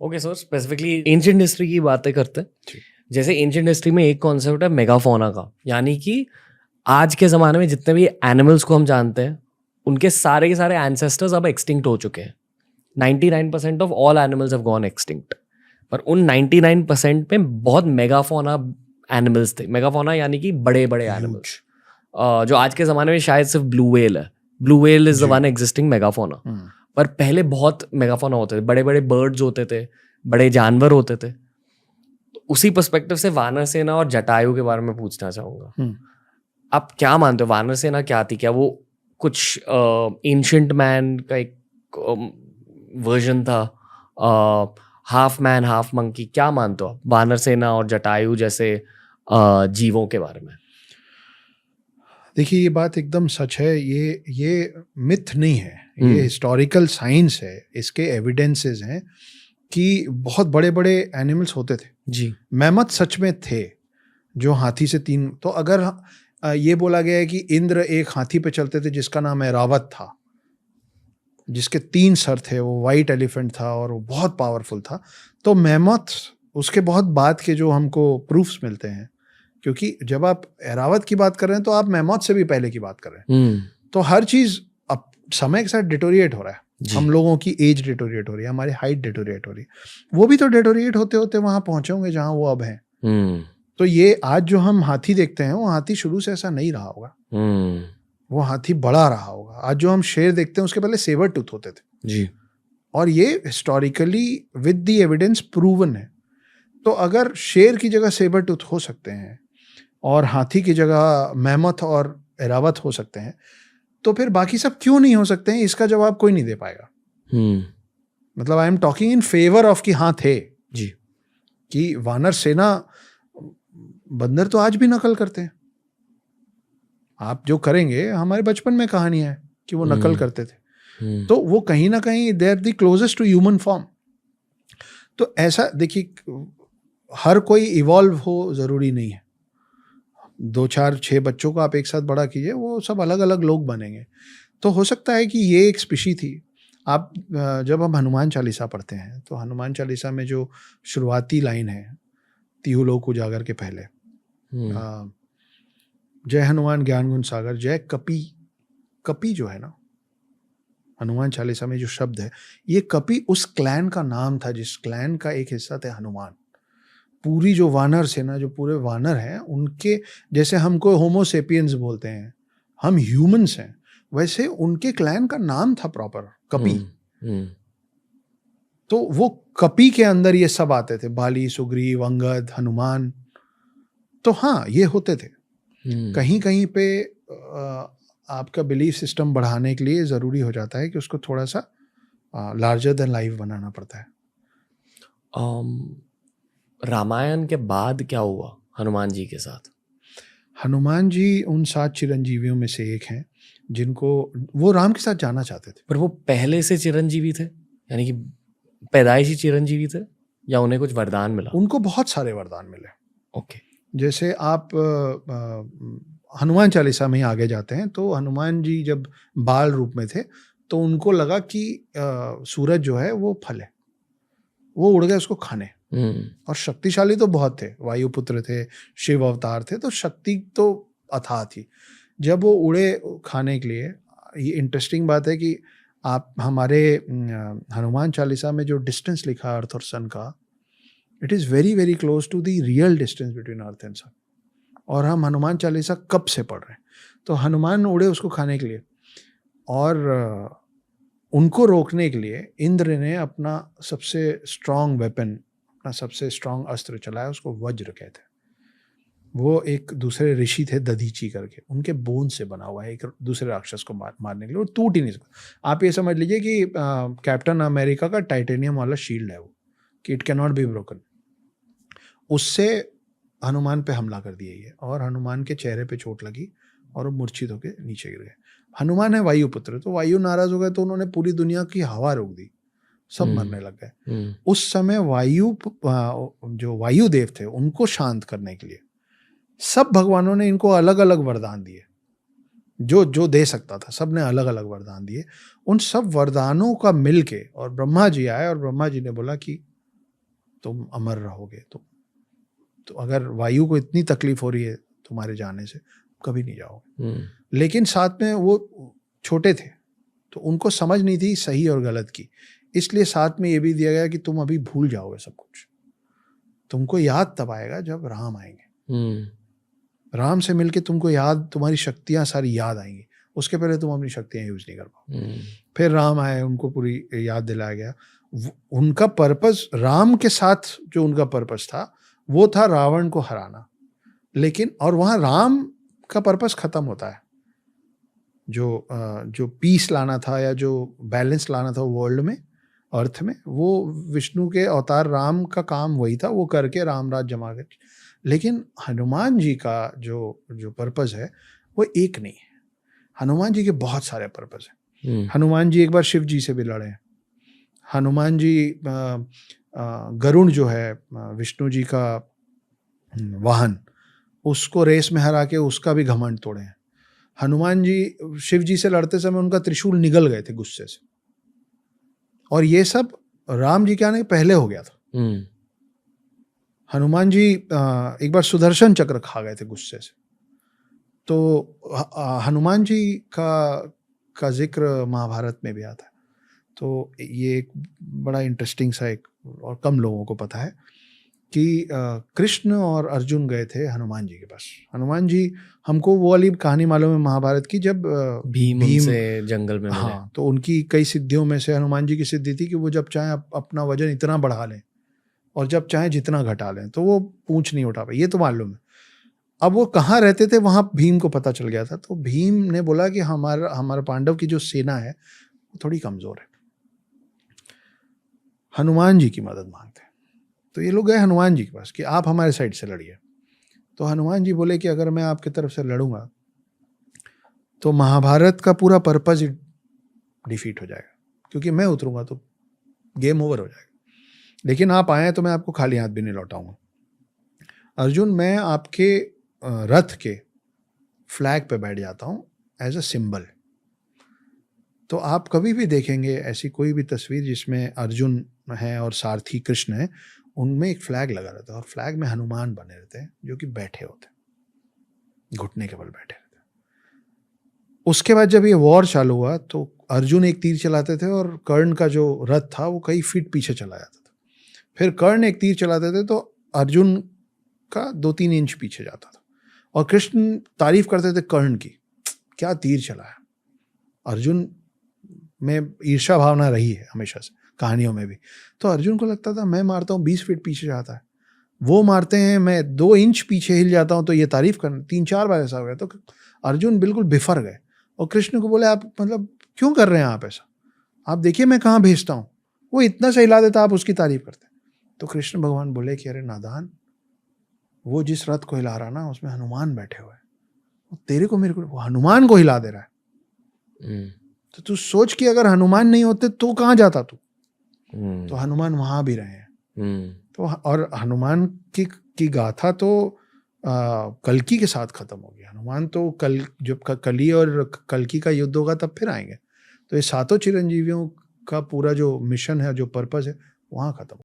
Okay sir, specifically ancient history की बातें करते हैं। जैसे एंशिएंट हिस्ट्री में एक कॉन्सेप्ट है मेगाफोना का, यानी कि आज के ज़माने में जितने भी एनिमल्स को हम जानते हैं उनके सारे के सारे एंसेस्टर्स अब एक्सटिंक्ट हो चुके हैं। 99% of all animals have gone extinct, पर उन 99% में बहुत मेगाफोना एनिमल्स थे। मेगाफोना यानी कि बड़े बड़े एनिमल्स, जो आज के ज़माने में शायद सिर्फ ब्लू व्हेल है। Blue whale is the one existing megafauna, पर पहले बहुत मेगाफोना होते थे, बड़े बड़े बर्ड्स होते थे, बड़े जानवर होते थे। तो उसी पर्सपेक्टिव से वानर सेना और जटायु के बारे में पूछना चाहूँगा। आप क्या मानते हो, वानर सेना क्या थी? क्या वो कुछ एंशिएंट मैन का एक वर्जन था, हाफ मैन हाफ मंकी? क्या मानते हो आप वानर सेना और जटायु जैसे जीवों के बारे में? देखिए, ये बात एकदम सच है। ये मिथ नहीं है, ये हिस्टोरिकल साइंस है। इसके एविडेंसेस हैं कि बहुत बड़े बड़े एनिमल्स होते थे जी। मैमथ सच में थे, जो हाथी से 3। तो अगर ये बोला गया है कि इंद्र एक हाथी पे चलते थे जिसका नाम ऐरावत था, जिसके 3 सर थे, वो वाइट एलिफेंट था और वो बहुत पावरफुल था। तो मैमथ उसके बहुत बाद के जो हमको प्रूफ्स मिलते हैं, क्योंकि जब आप ऐरावत की बात कर रहे हैं तो आप मैमथ से भी पहले की बात कर रहे हैं। तो हर चीज अब समय के साथ डिटोरिएट हो रहा है। हम लोगों की एज डिटोरिएट हो रही है, हमारी हाइट डिटोरिएट हो रही है। वो भी तो डिटोरिएट होते होते वहां पहुंचे होंगे जहां वो अब हैं। तो ये आज जो हम हाथी देखते हैं, वो हाथी शुरू से ऐसा नहीं रहा होगा। वो हाथी बड़ा रहा होगा। आज जो हम शेर देखते हैं, उसके पहले सेबर टूथ होते थे जी। और ये historically with the evidence proven है। तो अगर शेर की जगह सेबर टूथ हो सकते हैं और हाथी की जगह मैमथ और ऐरावत हो सकते हैं, तो फिर बाकी सब क्यों नहीं हो सकते हैं? इसका जवाब कोई नहीं दे पाएगा। मतलब I am talking in favour of कि हाँ थे जी, कि वानर सेना, बंदर तो आज भी नकल करते हैं। आप जो करेंगे, हमारे बचपन में कहानियां है कि वो नकल करते थे। तो वो कहीं ना कहीं they are the closest to human form. तो ऐसा देखिए, हर कोई इवॉल्व हो जरूरी नहीं है। 2 4 6 बच्चों को आप एक साथ बड़ा कीजिए, वो सब अलग अलग लोग बनेंगे। तो हो सकता है कि ये एक स्पीशी थी। आप जब हम हनुमान चालीसा पढ़ते हैं, तो हनुमान चालीसा में जो शुरुआती लाइन है, तिहु लोक उजागर के पहले, जय हनुमान ज्ञान गुण सागर जय कपि। कपि जो है ना, हनुमान चालीसा में जो शब्द है, ये कपि उस क्लैन का नाम था जिस क्लैन का एक हिस्सा थे हनुमान। पूरी जो वानर सेना, जो पूरे वानर हैं, उनके जैसे हमको होमो सेपियंस बोलते हैं, हम ह्यूमंस हैं, वैसे उनके क्लैन का नाम था प्रॉपर कपि। तो वो कपि के अंदर ये सब आते थे, बाली, सुग्रीव, अंगद, हनुमान। तो हाँ, ये होते थे। कहीं कहीं पे आपका बिलीफ सिस्टम बढ़ाने के लिए ज़रूरी हो जाता है कि उसको थोड़ा सा लार्जर देन लाइफ बनाना पड़ता है। रामायण के बाद क्या हुआ हनुमान जी के साथ? हनुमान जी उन 7 चिरंजीवियों में से एक हैं जिनको वो राम के साथ जाना चाहते थे। पर वो पहले से चिरंजीवी थे, यानी कि पैदाइशी चिरंजीवी थे, या उन्हें कुछ वरदान मिला? उनको बहुत सारे वरदान मिले। ओके। जैसे आप हनुमान चालीसा में ही आगे जाते हैं, तो हनुमान जी जब बाल रूप में थे, तो उनको लगा कि सूरज जो है वो फल है, वो उड़ गए उसको खाने। और शक्तिशाली तो बहुत थे, वायुपुत्र थे, शिव अवतार थे, तो शक्ति तो अथाह थी। जब वो उड़े खाने के लिए, ये इंटरेस्टिंग बात है कि आप हमारे हनुमान चालीसा में जो डिस्टेंस लिखा अर्थ और सन का, it is very very close to the real distance between earth and sun. और हम हनुमान चालीसा कब से पढ़ रहे हैं? तो हनुमान उड़े उसको खाने के लिए, और उनको रोकने के लिए इंद्र ने अपना सबसे स्ट्रांग वेपन, अपना सबसे स्ट्रांग अस्त्र चलाया, उसको वज्र कहते हैं। वो एक दूसरे ऋषि थे दधीची करके, उनके बोन से बना हुआ है, एक दूसरे राक्षस को मारने के लिए, वो टूट ही नहीं सकता। आप ये समझ लीजिए कि कैप्टन अमेरिका का टाइटेनियम वाला शील्ड है वो, कि it can not be broken. उससे हनुमान पे हमला कर दिया ये, और हनुमान के चेहरे पे चोट लगी और वो मूर्छित होकर नीचे गिर गए। हनुमान है वायुपुत्र, तो वायु नाराज हो गए, तो उन्होंने पूरी दुनिया की हवा रोक दी, सब मरने लग गए। उस समय वायु, जो वायुदेव थे, उनको शांत करने के लिए सब भगवानों ने इनको अलग अलग वरदान दिए। जो जो दे सकता था, सब ने अलग अलग वरदान दिए। उन सब वरदानों का मिलके, और ब्रह्मा जी आए, और ब्रह्मा जी ने बोला कि तुम अमर रहोगे। तो अगर वायु को इतनी तकलीफ हो रही है तुम्हारे जाने से, कभी नहीं जाओगे। लेकिन साथ में वो छोटे थे तो उनको समझ नहीं थी सही और गलत की, इसलिए साथ में ये भी दिया गया कि तुम अभी भूल जाओगे सब कुछ, तुमको याद तब आएगा जब राम आएंगे। राम से मिलके तुमको याद, तुम्हारी शक्तियां सारी याद आएंगी, उसके पहले तुम अपनी शक्तियां यूज नहीं कर पाओ। फिर राम आए, उनको पूरी याद दिलाया गया। उनका पर्पस, राम के साथ जो उनका पर्पस था वो था रावण को हराना। लेकिन और वहां राम का पर्पस खत्म होता है, जो पीस लाना था या जो बैलेंस लाना था वर्ल्ड में, अर्थ में, वो विष्णु के अवतार राम का काम वही था, वो करके रामराज जमा कर। लेकिन हनुमान जी का जो पर्पस है वो एक नहीं है। हनुमान जी के बहुत सारे पर्पस हैं। हनुमान जी एक बार शिव जी से भी लड़े हैं। हनुमान जी गरुड़ जो है विष्णु जी का वाहन, उसको रेस में हरा के उसका भी घमंड तोड़े हैं। हनुमान जी शिव जी से लड़ते समय उनका त्रिशूल निगल गए थे गुस्से से, और ये सब राम जी के आने पहले हो गया था। हनुमान जी एक बार सुदर्शन चक्र खा गए थे गुस्से से। तो हनुमान जी का जिक्र महाभारत में भी आता है। तो ये एक बड़ा इंटरेस्टिंग सा, एक और कम लोगों को पता है कि कृष्ण और अर्जुन गए थे हनुमान जी के पास। हनुमान जी, हमको वो वाली कहानी मालूम है महाभारत की, जब भीम से जंगल में मिले। हाँ, तो उनकी कई सिद्धियों में से हनुमान जी की सिद्धि थी कि वो जब चाहे अपना वजन इतना बढ़ा लें और जब चाहे जितना घटा लें, तो वो पूंछ नहीं उठा पाए, ये तो मालूम है। अब वो कहाँ रहते थे वहां भीम को पता चल गया था। तो भीम ने बोला कि हमारा पांडव की जो सेना है वो थोड़ी कमजोर है, हनुमान जी की मदद मांगते हैं। तो ये लोग गए हनुमान जी के पास कि आप हमारे साइड से लड़िए। तो हनुमान जी बोले कि अगर मैं आपकी तरफ से लड़ूंगा तो महाभारत का पूरा पर्पस ही डिफीट हो जाएगा, क्योंकि मैं उतरूंगा तो गेम ओवर हो जाएगा। लेकिन आप आए तो मैं आपको खाली हाथ भी नहीं लौटाऊंगा। अर्जुन, मैं आपके रथ के फ्लैग पे बैठ जाता हूं एज अ सिंबल। तो आप कभी भी देखेंगे ऐसी कोई भी तस्वीर जिसमें अर्जुन है और सारथी कृष्ण है, उनमें एक फ्लैग लगा रहता है और फ्लैग में हनुमान बने रहते हैं जो कि बैठे होते हैं, घुटने के बल बैठे रहते हैं। उसके बाद जब ये वॉर चालू हुआ तो अर्जुन एक तीर चलाते थे और कर्ण का जो रथ था वो कई फीट पीछे चला जाता था। फिर कर्ण एक तीर चलाते थे तो अर्जुन का 2-3 इंच पीछे जाता था, और कृष्ण तारीफ करते थे कर्ण की, क्या तीर चलाया। अर्जुन में ईर्ष्या भावना रही है हमेशा से, कहानियों में भी। तो अर्जुन को लगता था मैं मारता हूँ 20 फीट पीछे जाता है, वो मारते हैं मैं 2 इंच पीछे हिल जाता हूँ तो ये तारीफ करना। 3-4 बार ऐसा हो गया। तो अर्जुन बिल्कुल बिफर गए और कृष्ण को बोले, आप मतलब क्यों कर रहे हैं आप ऐसा, आप देखिए मैं कहाँ भेजता हूँ, वो इतना सा हिला देता, आप उसकी तारीफ करते। तो कृष्ण भगवान बोले कि अरे नादान, वो जिस रथ को हिला रहा ना उसमें हनुमान बैठे हुए हैं, तेरे को मेरे को हनुमान को हिला दे रहा है। तो तू सोच कि अगर हनुमान नहीं होते तो कहाँ जाता तू। तो हनुमान वहां भी रहे हैं। तो और हनुमान की गाथा तो कल्कि के साथ खत्म होगी। हनुमान तो जब कली और कल्कि का युद्ध होगा तब फिर आएंगे। तो ये सातों चिरंजीवियों का पूरा जो मिशन है, जो पर्पस है, वहां खत्म